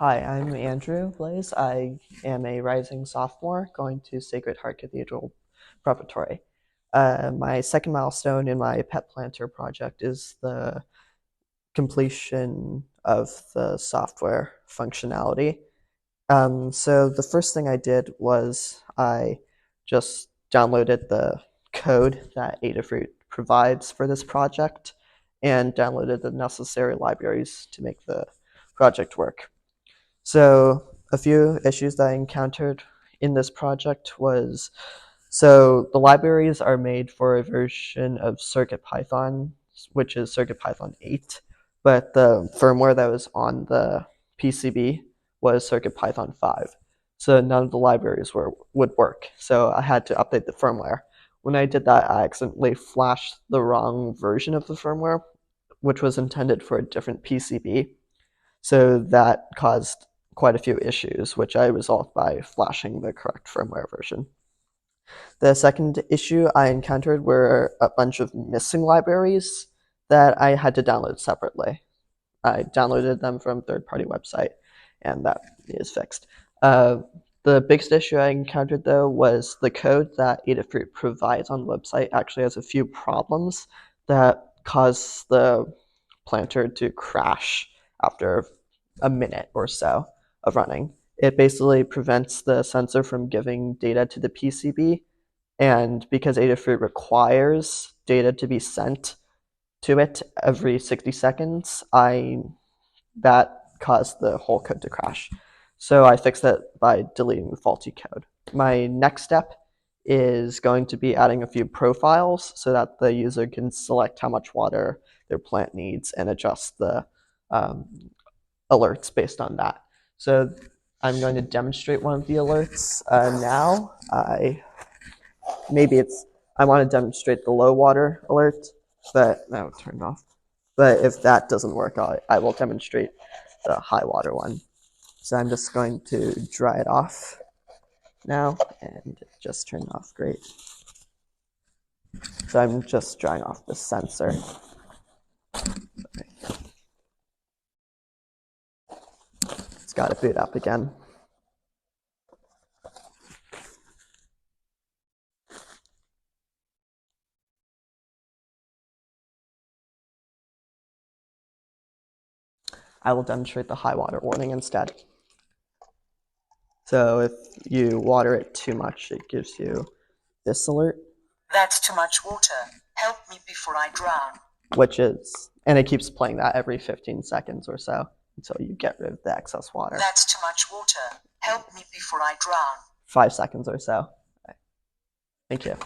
Hi, I'm Andrew Blaze. I am a rising sophomore going to Sacred Heart Cathedral Preparatory. My second milestone in my pet planter project is the completion of the software functionality. So the first thing I did was I just downloaded the code that Adafruit provides for this project and downloaded the necessary libraries to make the project work. So a few issues that I encountered in this project was the libraries are made for a version of CircuitPython, which is CircuitPython 8, but the firmware that was on the PCB was CircuitPython 5. So none of the libraries would work. So I had to update the firmware. When I did that, I accidentally flashed the wrong version of the firmware, which was intended for a different PCB. So that caused quite a few issues, which I resolved by flashing the correct firmware version. The second issue I encountered were a bunch of missing libraries that I had to download separately. I downloaded them from third-party website, and that is fixed. The biggest issue I encountered, though, was the code that Adafruit provides on the website actually has a few problems that cause the planter to crash after a minute or so of running. It basically prevents the sensor from giving data to the PCB, and because Adafruit requires data to be sent to it every 60 seconds, that caused the whole code to crash. So I fixed it by deleting the faulty code. My next step is going to be adding a few profiles so that the user can select how much water their plant needs and adjust the um, alerts based on that. So I'm going to demonstrate one of the alerts now. I want to demonstrate the low water alert, but no, turned off. But if that doesn't work, I will demonstrate the high water one. So I'm just going to dry it off now, and it just turned off. Great. So I'm just drying off the sensor. It's got to boot up again. I will demonstrate the high water warning instead. So if you water it too much, it gives you this alert. That's too much water. Help me before I drown. And it keeps playing that every 15 seconds or so until you get rid of the excess water. That's too much water. Help me before I drown. 5 seconds or so. Thank you.